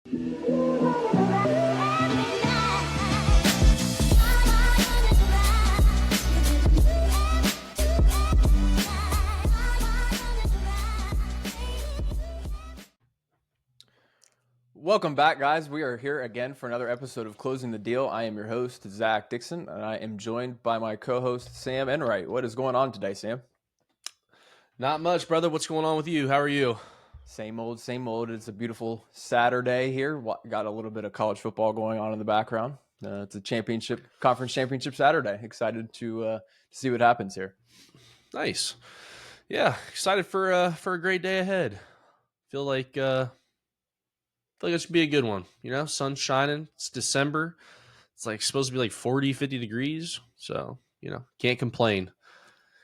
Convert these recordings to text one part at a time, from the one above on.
Welcome back, guys. We are here again for another episode of Closing the Deal. I am your host, Zach Dixon, and I am joined by my co-host, Sam Enright. What is going on today, Sam? Not much, brother. What's going on with you? How are you? Same old, same old. It's a beautiful Saturday here. Got a little bit of college football going on in the background. It's a conference championship Saturday. Excited to see what happens here. Nice. Yeah, excited for a great day ahead. Feel like it should be a good one. You know, sun's shining. It's December. It's like supposed to be like 40, 50 degrees. So, can't complain.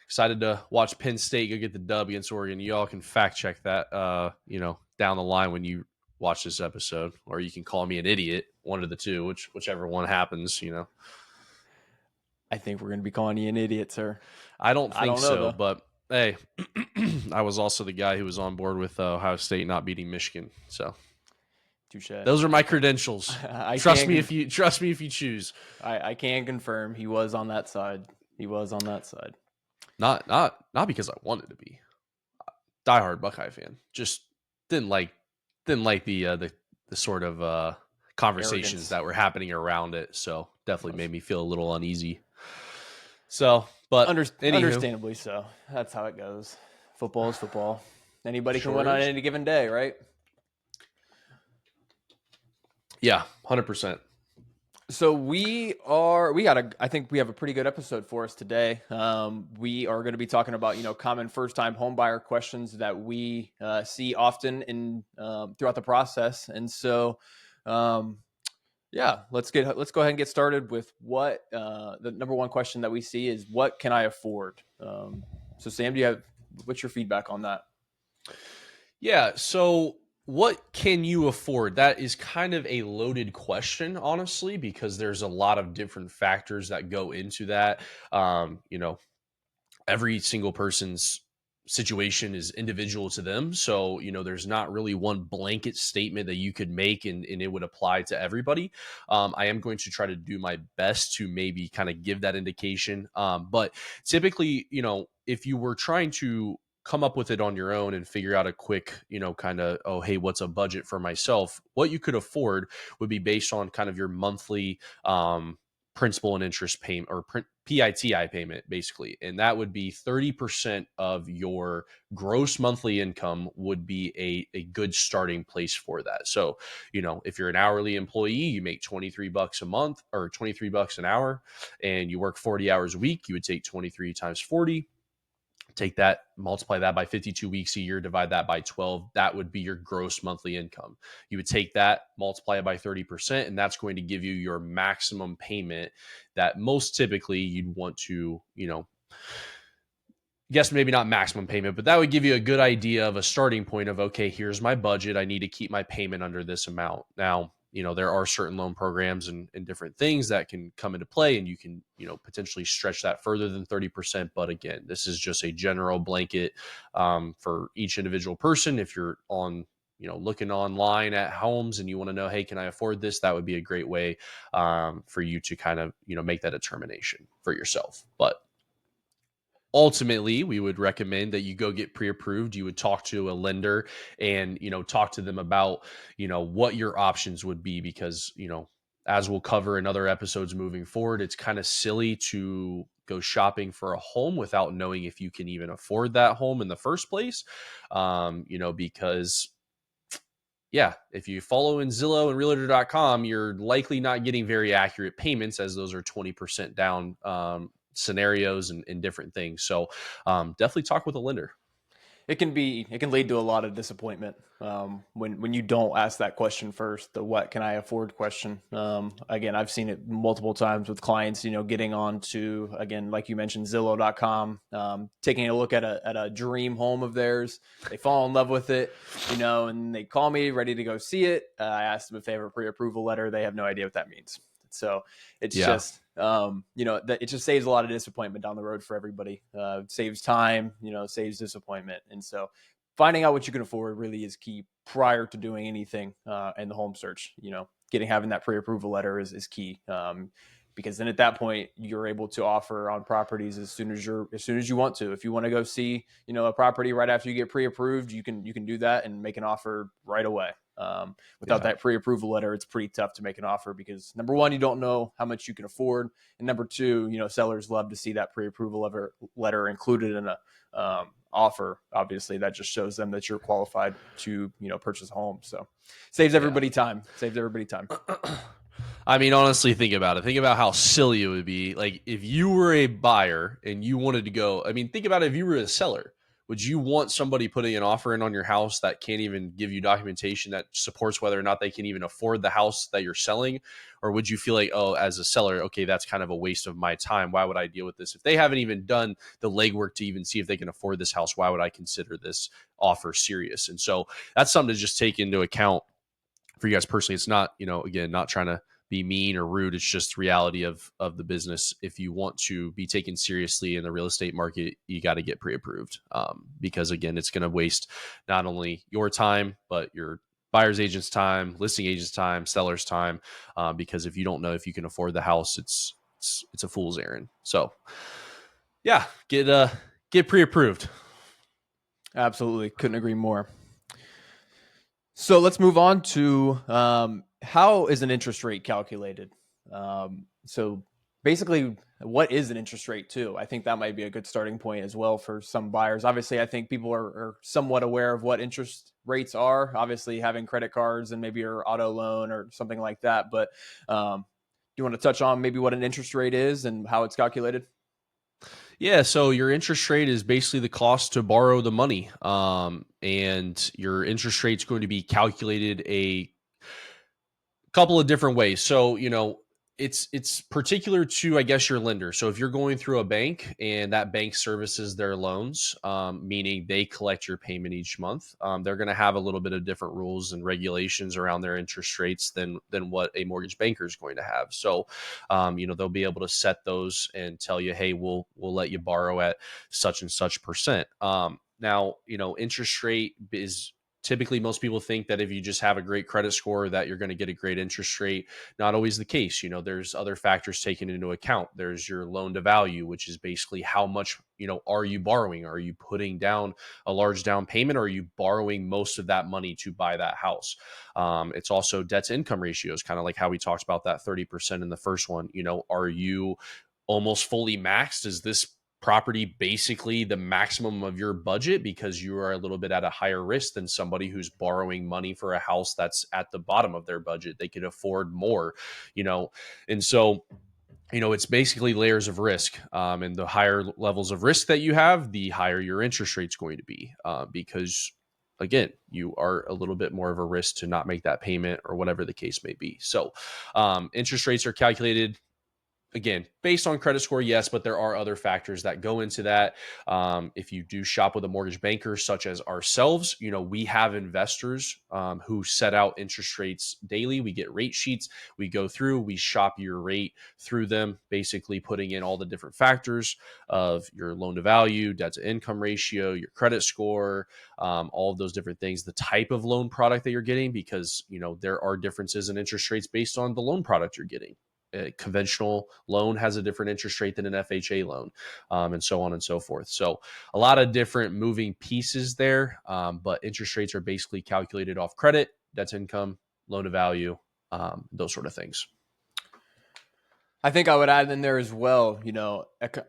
Excited to watch Penn State go get the dub against Oregon. You all can fact check that, down the line when you watch this episode, or you can call me an idiot, one of the two, whichever one happens, I think we're going to be calling you an idiot, sir. I don't think know, so, though. but hey, I was also the guy who was on board with Ohio State not beating Michigan. So, touche. Those are my credentials. Trust me if you choose. I can confirm he was on that side. He was on that side. Not because I wanted to be. Diehard Buckeye fan. Just didn't like the sort of conversations Arrogance that were happening around it. So definitely made me feel a little uneasy. So, but understandably so. That's how it goes. Football is football. Anybody can win on any given day, right? Yeah, 100%. So I think we have a pretty good episode for us today. We are going to be talking about, common first-time homebuyer questions that we see often throughout the process. And so, let's go ahead and get started with what the number one question that we see is, what can I afford? So Sam, what's your feedback on that? Yeah. So what can you afford? That is kind of a loaded question, honestly, because there's a lot of different factors that go into that. Every single person's situation is individual to them. So, there's not really one blanket statement that you could make and it would apply to everybody. I am going to try to do my best to maybe kind of give that indication. But typically, if you were trying to come up with it on your own and figure out a quick, kind of, oh, hey, what's a budget for myself? What you could afford would be based on kind of your monthly principal and interest payment, or PITI payment, basically. And that would be 30% of your gross monthly income would be a good starting place for that. So, if you're an hourly employee, you make $23 a month or $23 an hour, and you work 40 hours a week, you would take 23 times 40. Take that, multiply that by 52 weeks a year, divide that by 12. That would be your gross monthly income. You would take that, multiply it by 30%, and that's going to give you your maximum payment that most typically you'd want to, guess maybe not maximum payment, but that would give you a good idea of a starting point of, okay, here's my budget. I need to keep my payment under this amount. Now, there are certain loan programs and different things that can come into play, and you can, potentially stretch that further than 30%. But again, this is just a general blanket for each individual person. If you're looking online at homes and you want to know, hey, can I afford this? That would be a great way for you to kind of, make that determination for yourself. But ultimately, we would recommend that you go get pre-approved. You would talk to a lender and, talk to them about, what your options would be, because, as we'll cover in other episodes moving forward, it's kind of silly to go shopping for a home without knowing if you can even afford that home in the first place. Because if you follow in Zillow and Realtor.com, you're likely not getting very accurate payments, as those are 20% down scenarios and different things. So definitely talk with a lender. It can lead to a lot of disappointment when you don't ask that question first, the what can I afford question. Again, I've seen it multiple times with clients, getting on to, again, like you mentioned, Zillow.com, taking a look at a dream home of theirs. They fall in love with it, and they call me ready to go see it. I asked them if they have a pre-approval letter. They have no idea what that means. So it's just, that it just saves a lot of disappointment down the road for everybody. Saves time, saves disappointment. And so finding out what you can afford really is key prior to doing anything in the home search. Having that pre-approval letter is key. Because then at that point you're able to offer on properties as soon as you want to. If you want to go see a property right after you get pre-approved, you can do that and make an offer right away. Without Yeah. that pre-approval letter, it's pretty tough to make an offer because number one, you don't know how much you can afford, and number two, sellers love to see that pre-approval letter included in a offer. Obviously, that just shows them that you're qualified to purchase a home. So saves Yeah. everybody time. Saves everybody time. I mean, honestly, think about it. Think about how silly it would be. Like, if you were a buyer and you wanted to go, I mean, think about it. If you were a seller, would you want somebody putting an offer in on your house that can't even give you documentation that supports whether or not they can even afford the house that you're selling? Or would you feel like, oh, as a seller, okay, that's kind of a waste of my time. Why would I deal with this? If they haven't even done the legwork to even see if they can afford this house, why would I consider this offer serious? And so that's something to just take into account for you guys personally. It's not, again, not trying to be mean or rude. It's just reality of the business. If you want to be taken seriously in the real estate market, you got to get pre-approved, because again, it's going to waste not only your time, but your buyer's agent's time, listing agent's time, seller's time, because if you don't know if you can afford the house, it's a fool's errand. So yeah, get pre-approved. Absolutely, couldn't agree more. So let's move on to how is an interest rate calculated? So basically, what is an interest rate too? I think that might be a good starting point as well for some buyers. Obviously, I think people are somewhat aware of what interest rates are. Obviously, having credit cards and maybe your auto loan or something like that. But do you want to touch on maybe what an interest rate is and how it's calculated? Yeah, so your interest rate is basically the cost to borrow the money, and your interest rate is going to be calculated a couple of different ways. So, it's particular to, I guess, your lender. So if you're going through a bank and that bank services their loans, meaning they collect your payment each month, they're going to have a little bit of different rules and regulations around their interest rates than what a mortgage banker is going to have. So, they'll be able to set those and tell you, hey, we'll let you borrow at such and such percent. Now, interest rate is typically, most people think that if you just have a great credit score that you're going to get a great interest rate. Not always the case. There's other factors taken into account. There's your loan to value, which is basically how much, are you borrowing? Are you putting down a large down payment, or are you borrowing most of that money to buy that house? It's also debt to income ratios, kind of like how we talked about that 30% in the first one. Are you almost fully maxed? Is this property basically the maximum of your budget because you are a little bit at a higher risk than somebody who's borrowing money for a house that's at the bottom of their budget? They can afford more, you know and so, it's basically layers of risk, and the higher levels of risk that you have, the higher your interest rate's going to be, because again, you are a little bit more of a risk to not make that payment or whatever the case may be. So, interest rates are calculated again based on credit score, yes, but there are other factors that go into that. If you do shop with a mortgage banker such as ourselves, we have investors, who set out interest rates daily. We get rate sheets, we go through, we shop your rate through them, basically putting in all the different factors of your loan to value, debt to income ratio, your credit score, all of those different things, the type of loan product that you're getting, because there are differences in interest rates based on the loan product you're getting. A conventional loan has a different interest rate than an FHA loan, and so on and so forth. So a lot of different moving pieces there, but interest rates are basically calculated off credit, debt to income, loan to value, those sort of things. I think I would add in there as well,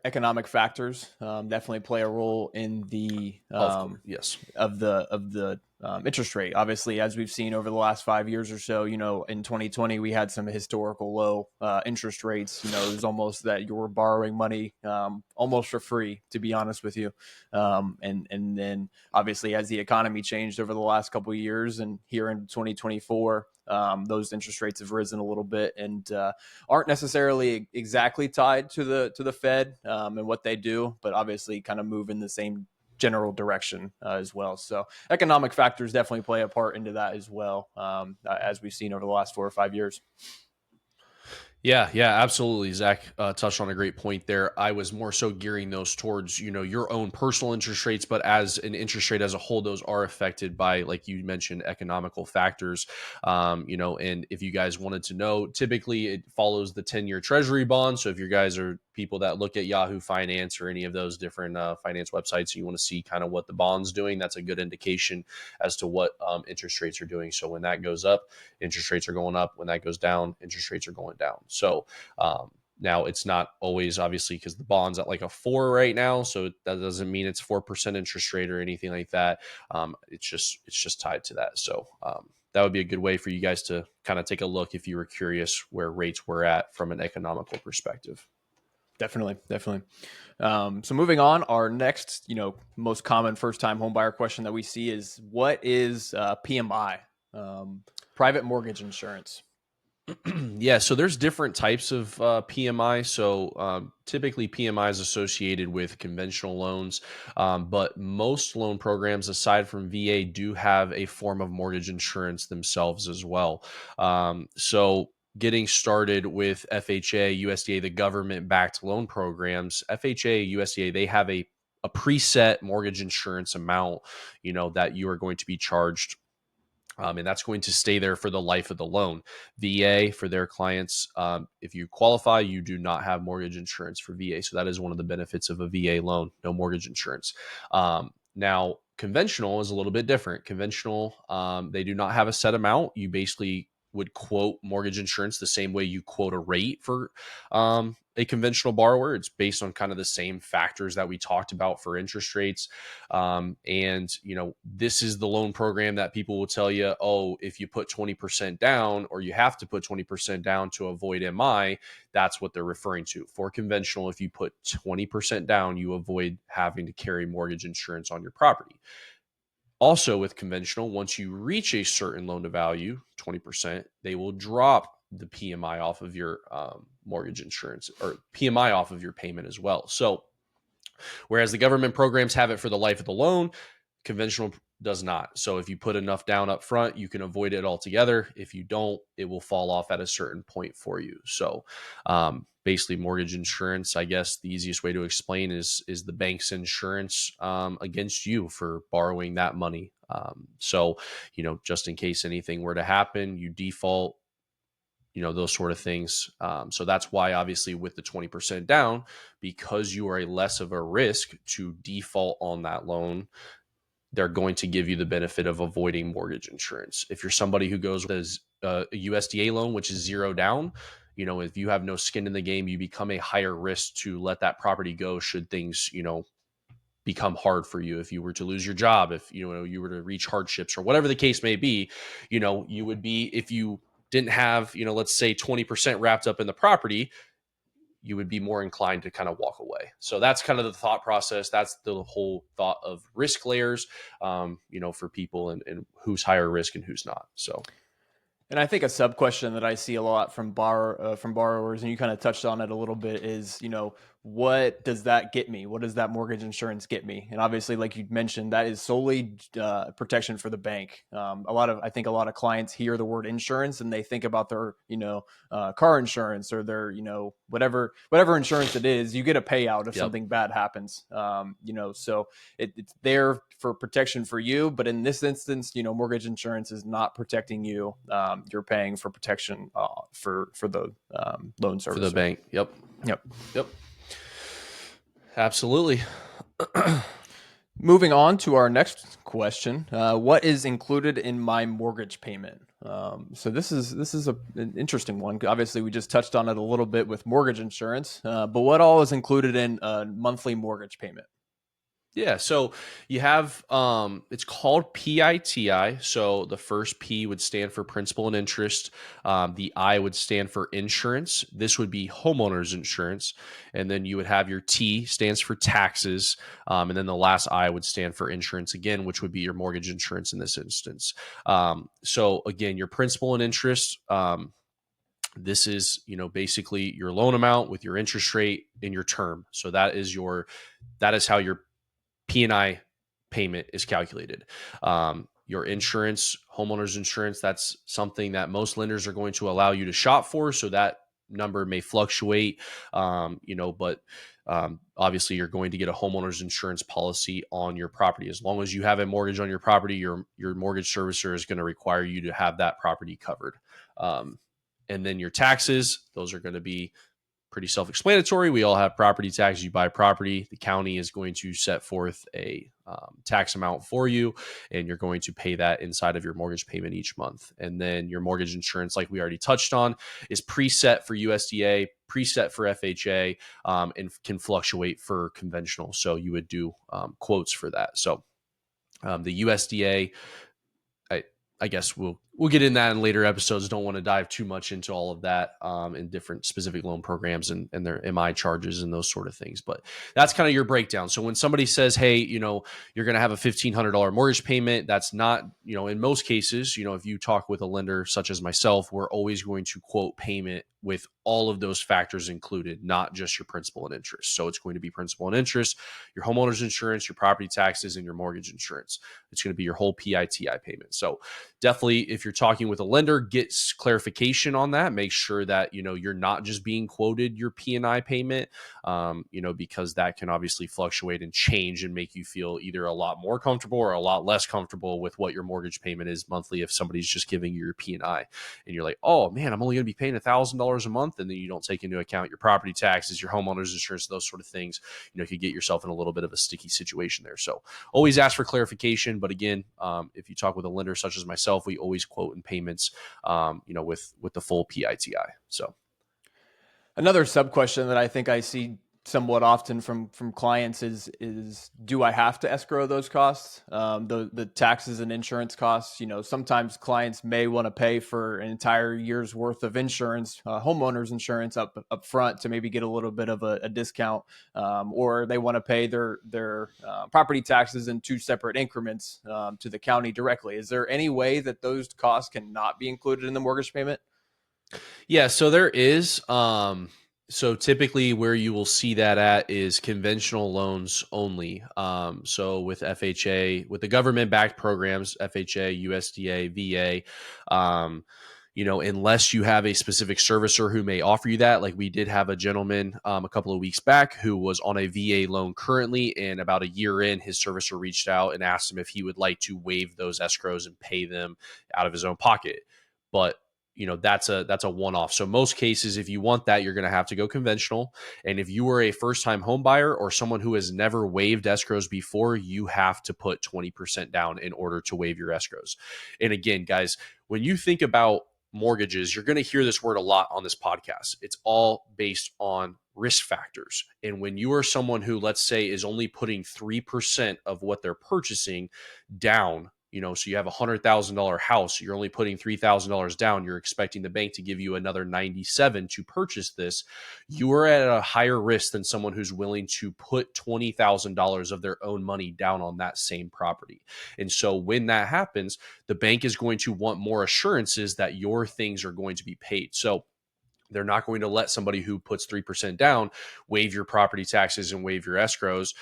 economic factors definitely play a role in the Of course, yes. of the interest rate. Obviously, as we've seen over the last 5 years or so, in 2020 we had some historical low interest rates. It was almost that you were borrowing money almost for free, to be honest with you. And then obviously, as the economy changed over the last couple of years, and here in 2024. Those interest rates have risen a little bit and aren't necessarily exactly tied to the Fed and what they do, but obviously kind of move in the same general direction as well. So economic factors definitely play a part into that as well, as we've seen over the last 4 or 5 years. Yeah, absolutely. Zach touched on a great point there. I was more so gearing those towards, your own personal interest rates, but as an interest rate as a whole, those are affected by, like you mentioned, economical factors. And if you guys wanted to know, typically it follows the 10-year treasury bond. So if you guys are people that look at Yahoo Finance or any of those different finance websites, you want to see kind of what the bond's doing, that's a good indication as to what interest rates are doing. So when that goes up, interest rates are going up. When that goes down, interest rates are going down. So now it's not always, obviously, because the bond's at like a 4 right now, so that doesn't mean it's 4% interest rate or anything like that. It's just tied to that. So that would be a good way for you guys to kind of take a look if you were curious where rates were at from an economical perspective. Definitely, definitely. So moving on, our next, most common first-time home buyer question that we see is, what is PMI, private mortgage insurance? Yeah, so there's different types of PMI. So typically, PMI is associated with conventional loans, but most loan programs, aside from VA, do have a form of mortgage insurance themselves as well. So getting started with FHA, USDA, the government-backed loan programs, FHA, USDA, they have a preset mortgage insurance amount, that you are going to be charged, and that's going to stay there for the life of the loan. VA, for their clients, if you qualify, you do not have mortgage insurance for VA. So that is one of the benefits of a VA loan, no mortgage insurance. Now, conventional is a little bit different. Conventional, they do not have a set amount. You basically would quote mortgage insurance the same way you quote a rate for a conventional borrower. It's based on kind of the same factors that we talked about for interest rates. And this is the loan program that people will tell you, oh, if you put 20% down, or you have to put 20% down to avoid MI, that's what they're referring to. For conventional, if you put 20% down, you avoid having to carry mortgage insurance on your property. Also, with conventional, once you reach a certain loan to value, 20%, they will drop the PMI off of your mortgage insurance, or PMI off of your payment as well. So, whereas the government programs have it for the life of the loan, conventional does not. So if you put enough down up front, you can avoid it altogether. If you don't, it will fall off at a certain point for you. So basically, mortgage insurance, I guess the easiest way to explain is the bank's insurance against you for borrowing that money. So just in case anything were to happen, you default, those sort of things. So that's why, obviously, with the 20% down, because you are a less of a risk to default on that loan, they're going to give you the benefit of avoiding mortgage insurance. If you're somebody who goes with a USDA loan, which is zero down, if you have no skin in the game, you become a higher risk to let that property go should things, become hard for you. If you were to lose your job, if you were to reach hardships or whatever the case may be, you would be, if you didn't have, let's say 20% wrapped up in the property, you would be more inclined to kind of walk away. So that's kind of the thought process. That's the whole thought of risk layers, for people, and who's higher risk and who's not. So And I think a sub question that I see a lot from borrowers, and you kind of touched on it a little bit, is, what does that get me? What does that mortgage insurance get me? And obviously, like you mentioned, that is solely protection for the bank. I think a lot of clients hear the word insurance and they think about their, car insurance, or their, whatever insurance it is. You get a payout if yep, something bad happens. So it's there for protection for you, but in this instance, mortgage insurance is not protecting you. You're paying for protection for the loan for the servicer. bank. Yep, Yep. yep, absolutely. Moving on to our next question, what is included in my mortgage payment? So this is an interesting one. Obviously, we just touched on it a little bit with mortgage insurance, but what all is included in a monthly mortgage payment? Yeah, so you have it's called PITI. So the first P would stand for principal and interest. The I would stand for insurance. This would be homeowners insurance, and then you would have your T stands for taxes, and then the last I would stand for insurance again, which would be your mortgage insurance in this instance. So again, your principal and interest. This is basically your loan amount with your interest rate and your term. So that is how your P&I payment is calculated. Your insurance, homeowners insurance, that's something that most lenders are going to allow you to shop for. So that number may fluctuate, but obviously you're going to get a homeowner's insurance policy on your property. As long as you have a mortgage on your property, your mortgage servicer is going to require you to have that property covered. Um, and then your taxes, those are going to be pretty self-explanatory. We all have property taxes. You buy property, the county is going to set forth a tax amount for you, and you're going to pay that inside of your mortgage payment each month. And then your mortgage insurance, like we already touched on, is preset for USDA, preset for FHA, and can fluctuate for conventional. So you would do quotes for that. So the USDA, I, I guess we'll get in that in later episodes. Don't want to dive too much into all of that in different specific loan programs and their MI charges and those sort of things. But that's kind of your breakdown. So when somebody says, hey, you're going to have a $1,500 mortgage payment, that's not, in most cases, if you talk with a lender such as myself, we're always going to quote payment with all of those factors included, not just your principal and interest. So it's going to be principal and interest, your homeowner's insurance, your property taxes, and your mortgage insurance. It's going to be your whole PITI payment. So definitely, if you're talking with a lender, get clarification on that. Make sure that you're not just being quoted your P&I payment, because that can obviously fluctuate and change and make you feel either a lot more comfortable or a lot less comfortable with what your mortgage payment is monthly. If somebody's just giving you your P&I and you're like, oh man, I'm only going to be paying $1,000 a month, and then you don't take into account your property taxes, your homeowner's insurance, those sort of things, you could get yourself in a little bit of a sticky situation there. So always ask for clarification. But again, if you talk with a lender such as myself, we always quote in payments, with the full PITI. So Another sub question that I think I see somewhat often from clients is do I have to escrow those costs, the taxes and insurance costs? Sometimes clients may want to pay for an entire year's worth of insurance, homeowners insurance up front to maybe get a little bit of a discount, or they want to pay their property taxes in two separate increments to the county directly. Is there any way that those costs cannot be included in the mortgage payment? yeah, so there is. So typically where you will see that at is conventional loans only. So with FHA, with the government backed programs, FHA, USDA, VA, unless you have a specific servicer who may offer you that, like we did have a gentleman a couple of weeks back who was on a VA loan currently, and about a year in, his servicer reached out and asked him if he would like to waive those escrows and pay them out of his own pocket. But that's a one-off. So most cases, if you want that, you're going to have to go conventional. And if you are a first-time home buyer or someone who has never waived escrows before, you have to put 20% down in order to waive your escrows. And again, guys, when you think about mortgages, you're going to hear this word a lot on this podcast. It's all based on risk factors. And when you are someone who, let's say, is only putting 3% of what they're purchasing down, so you have $100,000 house, you're only putting $3,000 down, you're expecting the bank to give you another 97 to purchase this, you are at a higher risk than someone who's willing to put $20,000 of their own money down on that same property. And so when that happens, the bank is going to want more assurances that your things are going to be paid. So they're not going to let somebody who puts 3% down waive your property taxes and waive your escrows,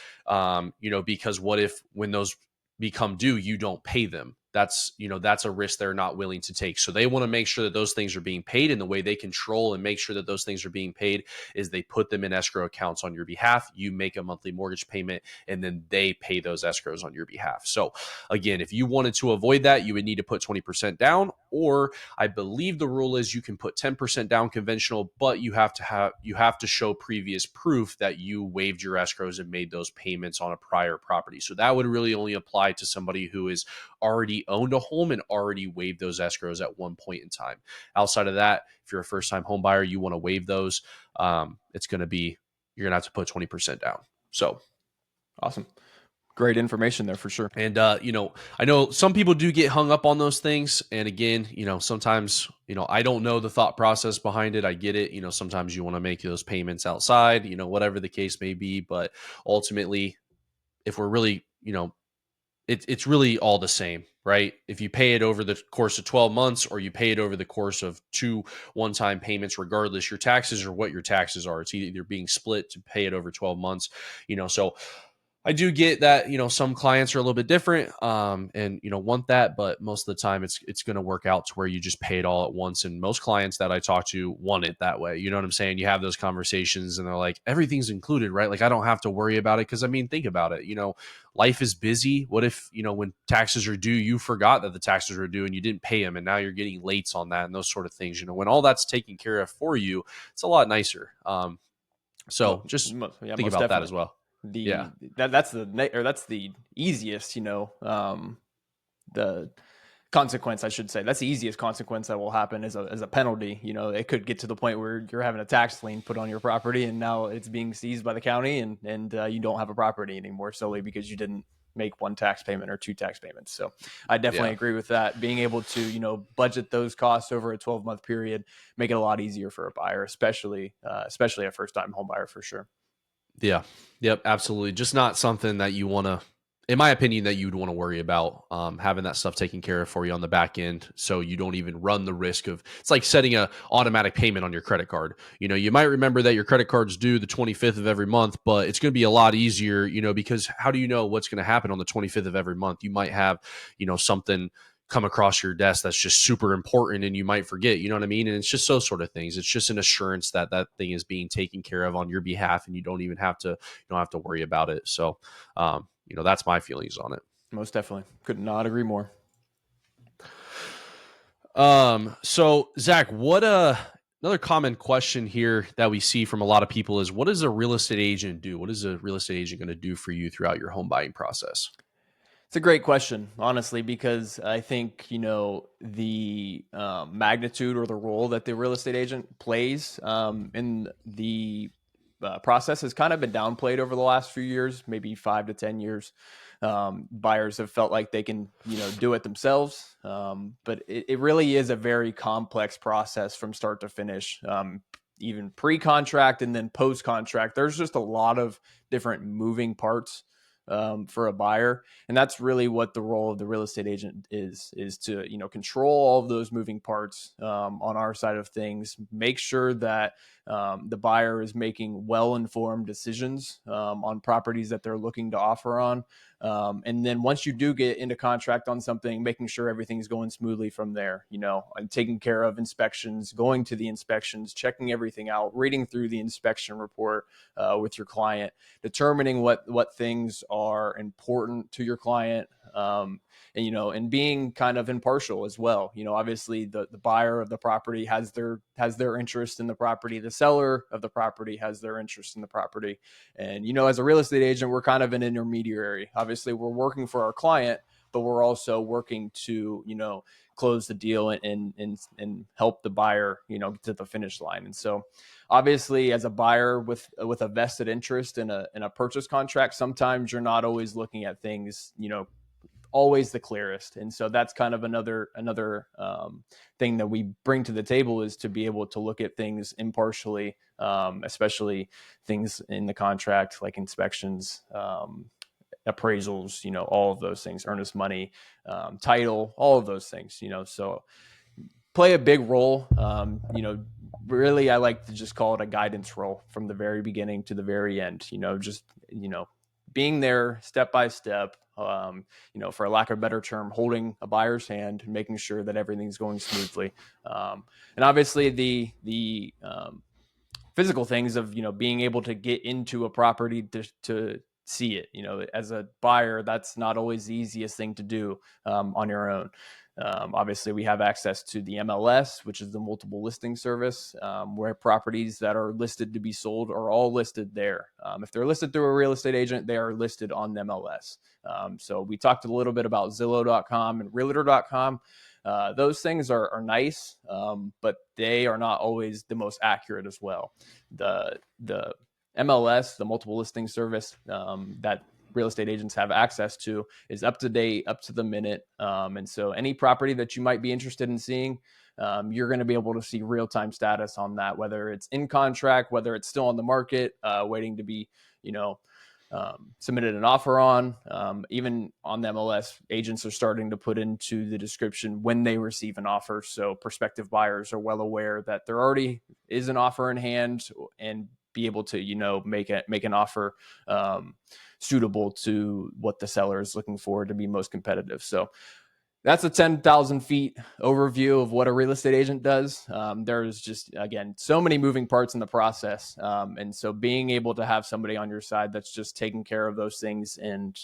because what if when those become due, you don't pay them? That's a risk they're not willing to take. So they want to make sure that those things are being paid. And the way they control and make sure that those things are being paid is they put them in escrow accounts on your behalf. You make a monthly mortgage payment, and then they pay those escrows on your behalf. So again, if you wanted to avoid that, you would need to put 20% down, or I believe the rule is you can put 10% down conventional, but you have to show previous proof that you waived your escrows and made those payments on a prior property. So that would really only apply to somebody who is already owned a home and already waived those escrows at one point in time. Outside of that, if you're a first-time home buyer, you want to waive those. You're going to have to put 20% down. So Awesome. Great information there for sure. And, I know some people do get hung up on those things. And again, sometimes, I don't know the thought process behind it. I get it. Sometimes you want to make those payments outside, whatever the case may be. But ultimately, if we're really, it's really all the same, right? If you pay it over the course of 12 months or you pay it over the course of 2 one-time payments, regardless, your taxes are what your taxes are. It's either being split to pay it over 12 months, so I do get that, some clients are a little bit different, and want that, but most of the time it's going to work out to where you just pay it all at once. And most clients that I talk to want it that way. You know what I'm saying? You have those conversations and they're like, everything's included, right? Like I don't have to worry about it. Cause I mean, think about it, life is busy. What if, when taxes are due, you forgot that the taxes were due and you didn't pay them and now you're getting lates on that and those sort of things, when all that's taken care of for you, it's a lot nicer. So just Yeah, think most about that definitely. as well. Yeah. That's the easiest, the consequence, I should say. That's the easiest consequence that will happen as a penalty. It could get to the point where you're having a tax lien put on your property and now it's being seized by the county, and you don't have a property anymore solely because you didn't make one tax payment or two tax payments. So I definitely Yeah. agree with that. Being able to, budget those costs over a 12-month period, make it a lot easier for a buyer, especially a first time home buyer, for sure. Yeah. Yep. Absolutely. Just not something that you want to, in my opinion, that you'd want to worry about, having that stuff taken care of for you on the back end. So you don't even run the risk of, it's like setting a automatic payment on your credit card. You might remember that your credit card's due the 25th of every month, but it's going to be a lot easier, because how do you know what's going to happen on the 25th of every month? You might have, something come across your desk that's just super important and you might forget, you know what I mean? And it's just those sort of things. It's just an assurance that that thing is being taken care of on your behalf and you don't even have to, you don't have to worry about it. So, that's my feelings on it. Most definitely. Could not agree more. So Zach, another common question here that we see from a lot of people is, what does a real estate agent do? What is a real estate agent going to do for you throughout your home buying process? It's a great question, honestly, because I think, the magnitude or the role that the real estate agent plays in the process has kind of been downplayed over the last few years, maybe 5 to 10 years. Buyers have felt like they can, do it themselves, but it really is a very complex process from start to finish. Even pre-contract and then post-contract, there's just a lot of different moving parts for a buyer, and that's really what the role of the real estate agent is to control all of those moving parts on our side of things, make sure that the buyer is making well-informed decisions on properties that they're looking to offer on, and then once you do get into contract on something, making sure everything's going smoothly from there, and taking care of inspections, going to the inspections, checking everything out, reading through the inspection report with your client, determining what things are important to your client, and being kind of impartial as well. Obviously the buyer of the property has their interest in the property, the seller of the property has their interest in the property, and as a real estate agent, we're kind of an intermediary. Obviously we're working for our client, but we're also working to close the deal and help the buyer get to the finish line. And so obviously as a buyer with a vested interest in a purchase contract, sometimes you're not always looking at things always the clearest, and so that's kind of another thing that we bring to the table, is to be able to look at things impartially, especially things in the contract like inspections, appraisals, all of those things, earnest money, title, all of those things, so play a big role. Really, I like to just call it a guidance role from the very beginning to the very end. Just being there step by step. For a lack of a better term, holding a buyer's hand and making sure that everything's going smoothly. And obviously, the physical things of being able to get into a property to see it. As a buyer, that's not always the easiest thing to do on your own. Obviously, we have access to the MLS, which is the multiple listing service, where properties that are listed to be sold are all listed there. If they're listed through a real estate agent, they are listed on the MLS. So we talked a little bit about Zillow.com and Realtor.com. Those things are nice, but they are not always the most accurate as well. The MLS, the multiple listing service, that real estate agents have access to, is up to date, up to the minute. And so any property that you might be interested in seeing, you're going to be able to see real-time status on that, whether it's in contract, whether it's still on the market, waiting to be, submitted an offer on. Even on the MLS, agents are starting to put into the description when they receive an offer, so prospective buyers are well aware that there already is an offer in hand and be able to make an offer. suitable to what the seller is looking for to be most competitive. So that's a 10,000 feet overview of what a real estate agent does. There's just, again, so many moving parts in the process. And so being able to have somebody on your side that's just taking care of those things and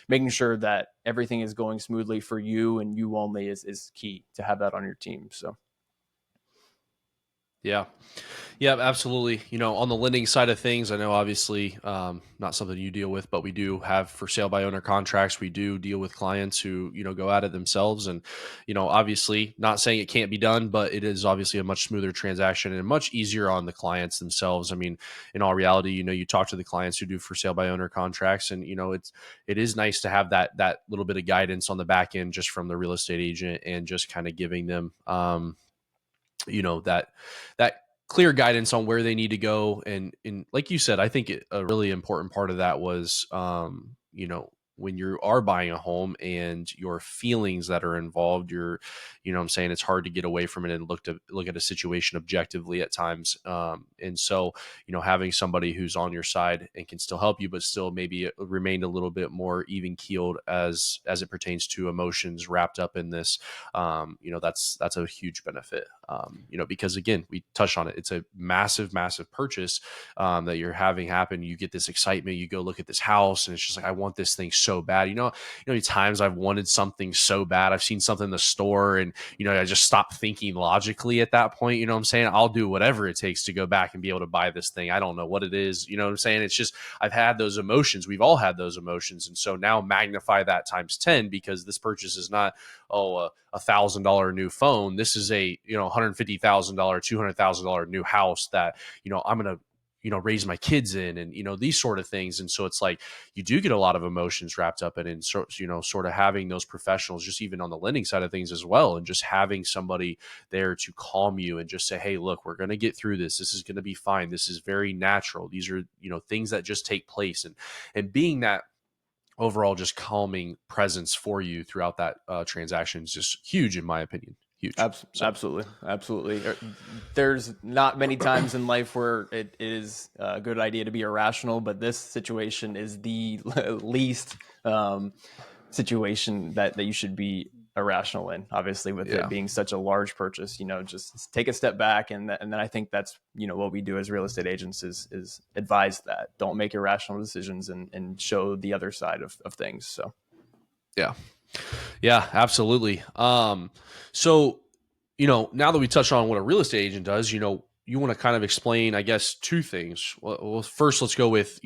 making sure that everything is going smoothly for you and you only is key to have that on your team. So. Yeah. Yeah, absolutely. On the lending side of things, I know obviously not something you deal with, but we do have for sale by owner contracts. We do deal with clients who, go at it themselves. And, obviously not saying it can't be done, but it is obviously a much smoother transaction and much easier on the clients themselves. I mean, in all reality, you talk to the clients who do for sale by owner contracts and, it is nice to have that little bit of guidance on the back end just from the real estate agent and just kind of giving them, that clear guidance on where they need to go. And like you said, I think a really important part of that was, when you are buying a home and your feelings that are involved, I'm saying it's hard to get away from it and look at a situation objectively at times. And so, having somebody who's on your side and can still help you, but still maybe remain a little bit more even keeled as it pertains to emotions wrapped up in this, that's a huge benefit. Because again, we touched on it. It's a massive, massive purchase that you're having happen. You get this excitement. You go look at this house, and it's just like, I want this thing so bad. Times I've wanted something so bad. I've seen something in the store, and I just stop thinking logically at that point. You know what I'm saying? I'll do whatever it takes to go back and be able to buy this thing. I don't know what it is. You know what I'm saying? It's just I've had those emotions. We've all had those emotions, and so now magnify that times 10 because this purchase is not $1,000 new phone. This is a $150,000, $200,000 new house that I'm gonna raise my kids in, and these sort of things. And so it's like you do get a lot of emotions wrapped up in it, and sort of having those professionals, just even on the lending side of things as well, and just having somebody there to calm you and just say, hey, look, we're going to get through this. This is going to be fine. This is very natural. These are things that just take place, and being that overall just calming presence for you throughout that transaction is just huge in my opinion. Huge. So Absolutely. There's not many times in life where it is a good idea to be irrational, but this situation is the least situation that you should be irrational in. Obviously, with it yeah. being such a large purchase, just take a step back, and then I think that's what we do as real estate agents is advise that don't make irrational decisions and show the other side of things. So Yeah. Yeah, absolutely. So, now that we touched on what a real estate agent does, you want to kind of explain, I guess, two things. Well, first, let's go with,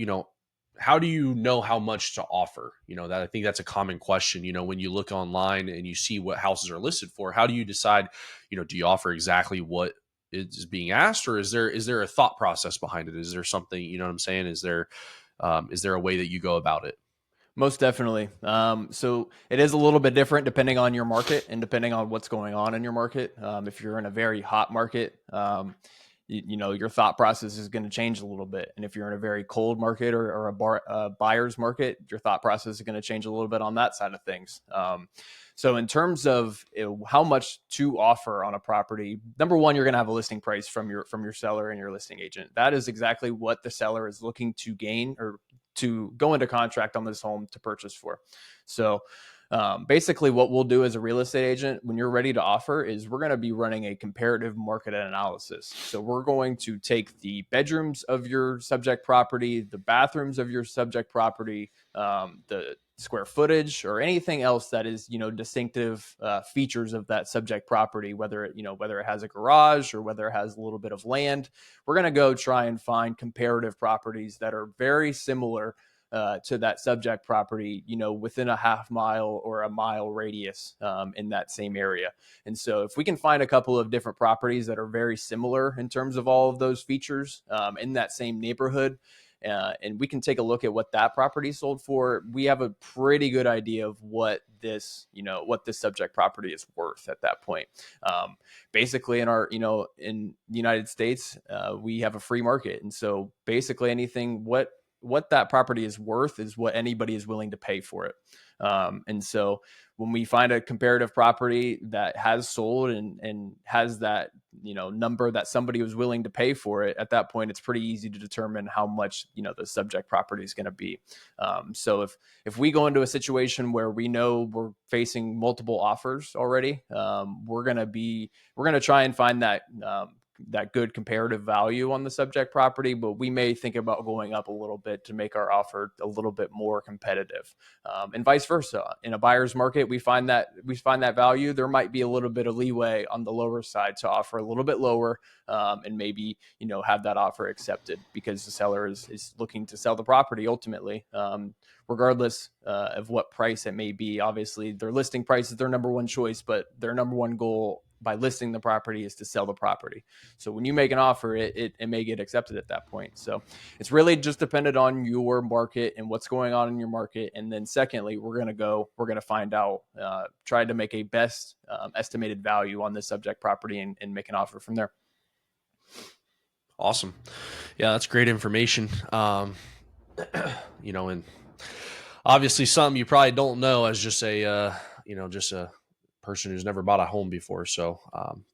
how do you know how much to offer? That I think that's a common question. When you look online and you see what houses are listed for, how do you decide, do you offer exactly what is being asked, or is there a thought process behind it? Is there something, what I'm saying? Is there a way that you go about it? most definitely. So it is a little bit different depending on your market and depending on what's going on in your market. If you're in a very hot market, your thought process is going to change a little bit. And if you're in a very cold market or a buyer's market, your thought process is going to change a little bit on that side of things. So in terms of how much to offer on a property, number one, you're going to have a listing price from your seller and your listing agent. That is exactly what the seller is looking to gain or to go into contract on this home to purchase for. So basically what we'll do as a real estate agent when you're ready to offer is we're going to be running a comparative market analysis. So we're going to take the bedrooms of your subject property, the bathrooms of your subject property, the square footage or anything else that is distinctive features of that subject property, whether it has a garage or whether it has a little bit of land. We're going to go try and find comparative properties that are very similar to that subject property, within a half mile or a mile radius in that same area. And so if we can find a couple of different properties that are very similar in terms of all of those features in that same neighborhood, and we can take a look at what that property sold for, we have a pretty good idea of what this subject property is worth at that point. Basically in in the United States, we have a free market. And so basically anything, what that property is worth is what anybody is willing to pay for it. And so when we find a comparative property that has sold and has that number that somebody was willing to pay for it, at that point it's pretty easy to determine how much the subject property is going to be. So if we go into a situation where we know we're facing multiple offers already, we're going to try and find that good comparative value on the subject property, but we may think about going up a little bit to make our offer a little bit more competitive, and vice versa. In a buyer's market, we find that value. There might be a little bit of leeway on the lower side to offer a little bit lower, and maybe have that offer accepted because the seller is looking to sell the property ultimately. Regardless of what price it may be. Obviously, their listing price is their number one choice, but their number one goal by listing the property is to sell the property. So when you make an offer, it may get accepted at that point. So it's really just dependent on your market and what's going on in your market. And then secondly, we're going to find out, try to make a best estimated value on this subject property and make an offer from there. Awesome. Yeah, that's great information. And obviously something you probably don't know as just a person who's never bought a home before. So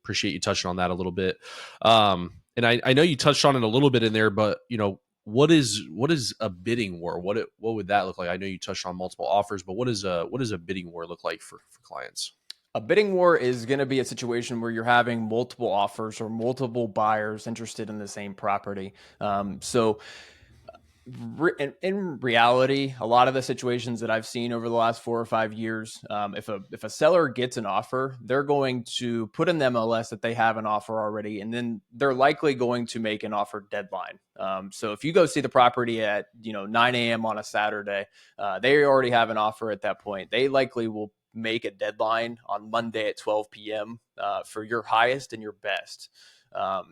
appreciate you touching on that a little bit. And I know you touched on it a little bit in there, but what is a bidding war? What would that look like? I know you touched on multiple offers, but what does a bidding war look like for clients? A bidding war is going to be a situation where you're having multiple offers or multiple buyers interested in the same property. So in reality, a lot of the situations that I've seen over the last 4 or 5 years, if a seller gets an offer, they're going to put in the MLS that they have an offer already, and then they're likely going to make an offer deadline. So if you go see the property at 9 a.m. on a Saturday, they already have an offer at that point. They likely will make a deadline on Monday at 12 p.m. For your highest and your best.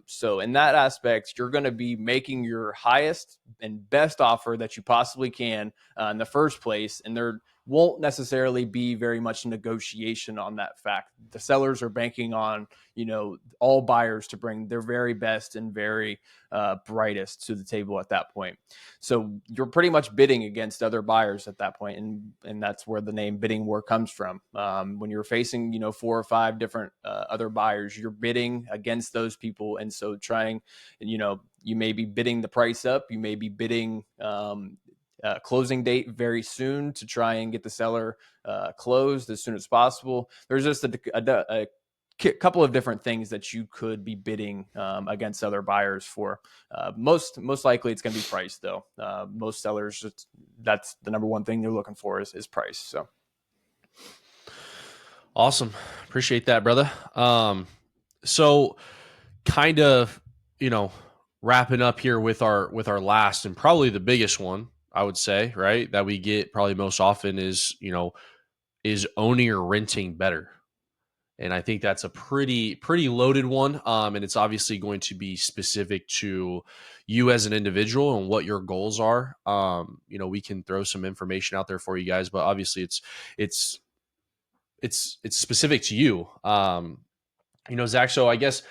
So in that aspect, you're going to be making your highest and best offer that you possibly can in the first place. And there won't necessarily be very much negotiation on that fact. The sellers are banking on, all buyers to bring their very best and very brightest to the table at that point. So you're pretty much bidding against other buyers at that point, and that's where the name bidding war comes from. When you're facing 4 or 5 different other buyers, you're bidding against those people, and so you may be bidding the price up, you may be bidding closing date very soon to try and get the seller closed as soon as possible. There's just a couple of different things that you could be bidding against other buyers for. Most likely it's going to be price, though. Most sellers, that's the number one thing they're looking for is price. So Awesome. Appreciate that, brother. So kind of, wrapping up here with our last and probably the biggest one, I would say, right, that we get probably most often is, is owning or renting better? And I think that's a pretty loaded one. And it's obviously going to be specific to you as an individual and what your goals are. We can throw some information out there for you guys, but obviously it's specific to you. Zach. So I guess,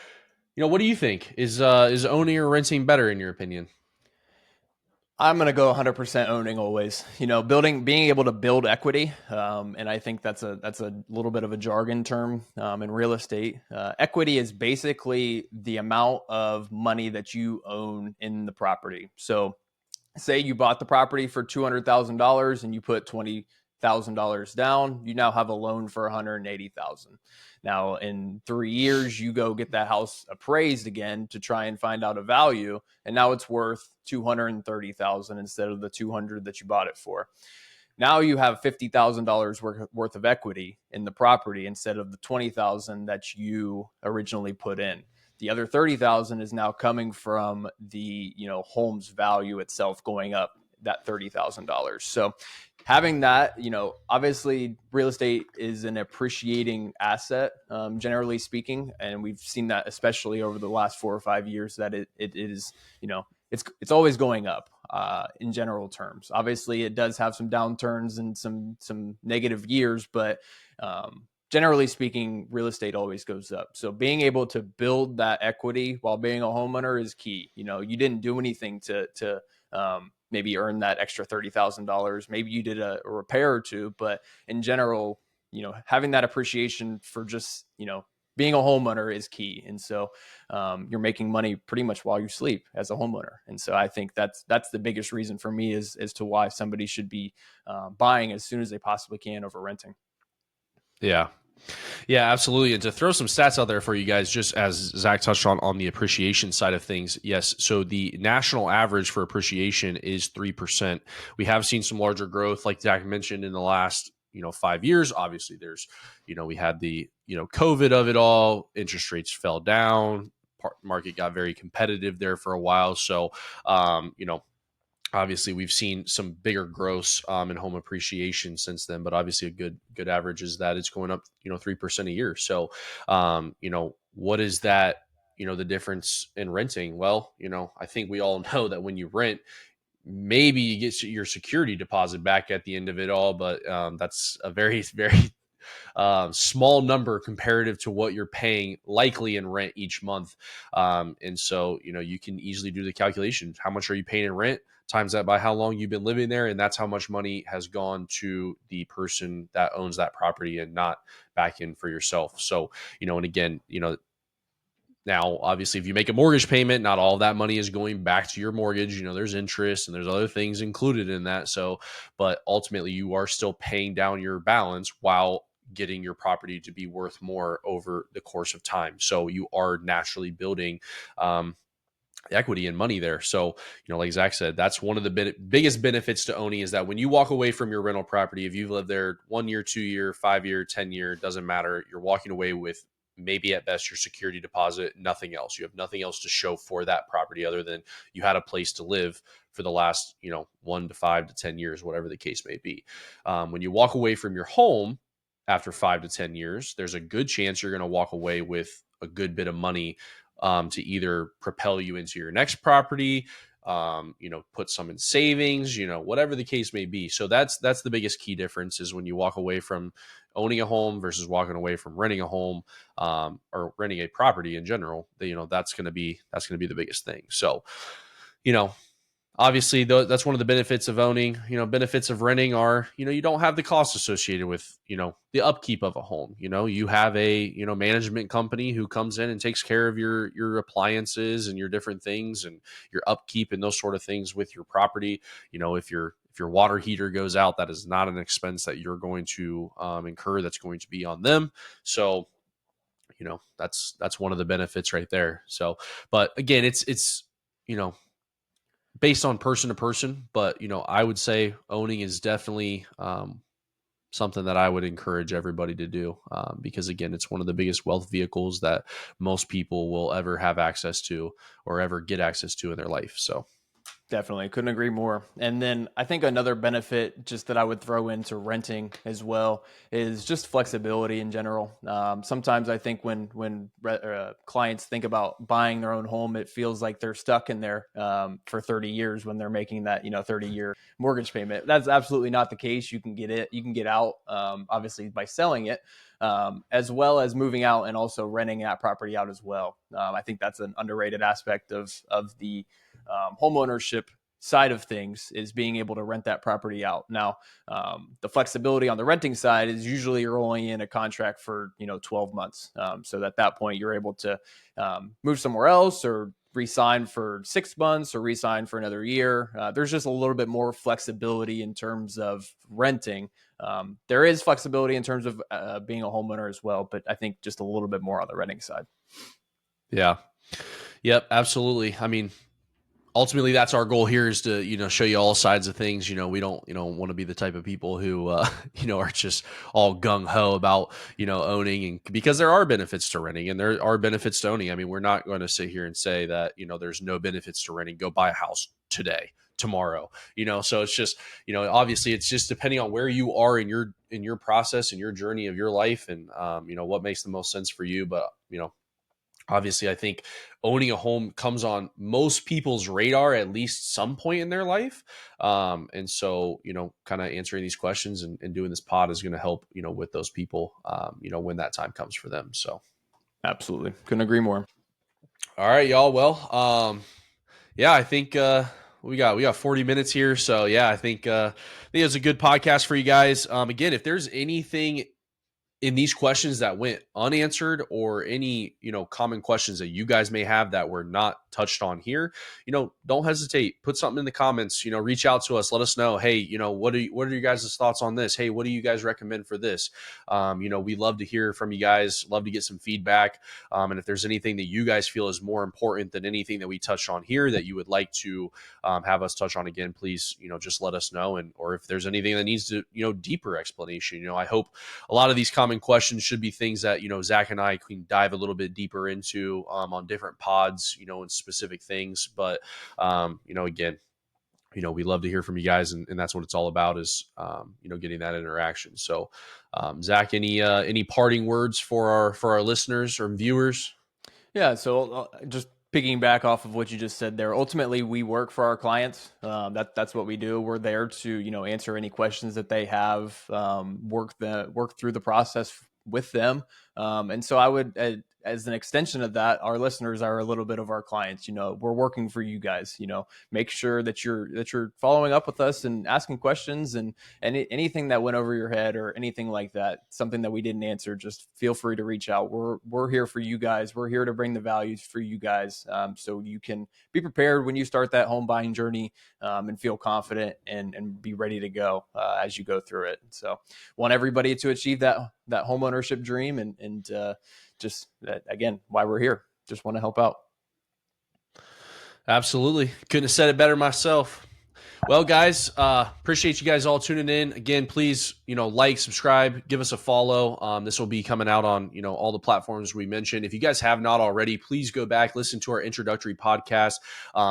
what do you think is owning or renting better in your opinion? I'm going to go 100% owning always. Being able to build equity, and I think that's a little bit of a jargon term in real estate. Equity is basically the amount of money that you own in the property. So, say you bought the property for $200,000 and you put $20,000 down, you now have a loan for $180,000. Now, in 3 years, you go get that house appraised again to try and find out a value, and now it's worth $230,000 instead of the $200 that you bought it for. Now you have $50,000 worth of equity in the property instead of the $20,000 that you originally put in. The other $30,000 is now coming from the home's value itself going up that $30,000. So having that, obviously real estate is an appreciating asset, generally speaking, and we've seen that especially over the last 4 or 5 years that it is, it's always going up in general terms. Obviously, it does have some downturns and some negative years, but generally speaking, real estate always goes up. So being able to build that equity while being a homeowner is key. You didn't do anything to maybe earn that extra $30,000. Maybe you did a repair or two, but in general, having that appreciation for just, being a homeowner is key. And so you're making money pretty much while you sleep as a homeowner. And so I think that's the biggest reason for me is as to why somebody should be buying as soon as they possibly can over renting. Yeah. Yeah, absolutely. And to throw some stats out there for you guys, just as Zach touched on the appreciation side of things, yes. So the national average for appreciation is 3%. We have seen some larger growth, like Zach mentioned, in the last 5 years. Obviously, there's we had the COVID of it all. Interest rates fell down. Market got very competitive there for a while. So obviously we've seen some bigger growths in home appreciation since then, but obviously a good average is that it's going up 3% a year. So what is that, the difference in renting? Well, I think we all know that when you rent, maybe you get your security deposit back at the end of it all, but that's a very very small number comparative to what you're paying likely in rent each month. And so, you can easily do the calculation. How much are you paying in rent? Times that by how long you've been living there. And that's how much money has gone to the person that owns that property and not back in for yourself. So, and again, now, obviously, if you make a mortgage payment, not all of that money is going back to your mortgage. There's interest and there's other things included in that. So, but ultimately, you are still paying down your balance while getting your property to be worth more over the course of time. So, you are naturally building equity and money there. So, like Zach said, that's one of the biggest benefits to owning is that when you walk away from your rental property, if you've lived there 1 year, 2 year, 5 year, 10 year, doesn't matter. You're walking away with maybe at best your security deposit, nothing else. You have nothing else to show for that property other than you had a place to live for the last, 1 to 5 to 10 years, whatever the case may be. When you walk away from your home after 5 to 10 years, there's a good chance you're going to walk away with a good bit of money to either propel you into your next property, put some in savings, whatever the case may be. So that's the biggest key difference is when you walk away from owning a home versus walking away from renting a home or renting a property in general. That's going to be the biggest thing. So, you know, obviously that's one of the benefits of owning. Benefits of renting are you don't have the costs associated with the upkeep of a home. You have a management company who comes in and takes care of your appliances and your different things and your upkeep and those sort of things with your property. If your water heater goes out, that is not an expense that you're going to incur. That's going to be on them. So that's one of the benefits right there. So, but again, it's you know based on person to person, but I would say owning is definitely something that I would encourage everybody to do because again, it's one of the biggest wealth vehicles that most people will ever have access to or ever get access to in their life. So Definitely. Couldn't agree more. And then I think another benefit just that I would throw into renting as well is just flexibility in general. Sometimes I think when clients think about buying their own home, it feels like they're stuck in there for 30 years when they're making that 30-year mortgage payment. That's absolutely not the case. You can get it. You can get out obviously by selling it. As well as moving out and also renting that property out as well. I think that's an underrated aspect of the home ownership side of things is being able to rent that property out. Now, the flexibility on the renting side is usually you're only in a contract for 12 months. So at that point, you're able to move somewhere else or resign for 6 months or resign for another year. There's just a little bit more flexibility in terms of renting. There is flexibility in terms of being a homeowner as well, but I think just a little bit more on the renting side. yeah, yep, absolutely. I mean, ultimately that's our goal here is to show you all sides of things. We don't want to be the type of people who are just all gung-ho about owning, and because there are benefits to renting and there are benefits to owning. I mean, we're not going to sit here and say that there's no benefits to renting. Go buy a house today, tomorrow. So it's just obviously it's just depending on where you are in your process and your journey of your life, and what makes the most sense for you. But obviously, I think owning a home comes on most people's radar at least some point in their life. And so, kind of answering these questions and doing this pod is going to help, with those people, when that time comes for them. So, Absolutely. Couldn't agree more. all right, y'all. Well, yeah, I think, we got 40 minutes here. So yeah, I think it's a good podcast for you guys. Again, if there's anything in these questions that went unanswered, or any, common questions that you guys may have that were not touched on here, don't hesitate, put something in the comments, reach out to us, let us know, hey, what are your guys' thoughts on this? Hey, what do you guys recommend for this? We love to hear from you guys, love to get some feedback. And if there's anything that you guys feel is more important than anything that we touched on here that you would like to have us touch on again, please, just let us know. And or if there's anything that needs to, deeper explanation, I hope a lot of these common questions should be things that, Zach and I can dive a little bit deeper into on different pods, and specific things. But, again, we love to hear from you guys, and that's what it's all about, is, getting that interaction. So, Zach, any parting words for our listeners or viewers? Yeah, so just piggying off of what you just said there. Ultimately, we work for our clients. That's what we do. We're there to answer any questions that they have, work through the process with them. And so I would, as an extension of that, our listeners are a little bit of our clients. We're working for you guys. Make sure that you're following up with us and asking questions, and anything that went over your head or anything like that, something that we didn't answer, just feel free to reach out. We're here for you guys. We're here to bring the values for you guys, so you can be prepared when you start that home buying journey, and feel confident and be ready to go as you go through it. So, want everybody to achieve that home ownership dream, and just that, again, why we're here. Just want to help out. Absolutely. Couldn't have said it better myself. Well, guys, appreciate you guys all tuning in. Again, please, like, subscribe, give us a follow. This will be coming out on, all the platforms we mentioned. If you guys have not already, please go back, listen to our introductory podcast.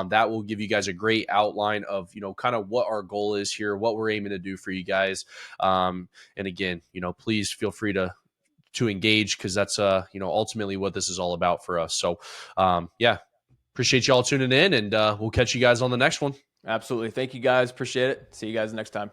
That will give you guys a great outline of, kind of what our goal is here, what we're aiming to do for you guys. And again, please feel free to engage, because that's, ultimately what this is all about for us. So, yeah, appreciate you all tuning in, and we'll catch you guys on the next one. Absolutely. Thank you guys. Appreciate it. See you guys next time.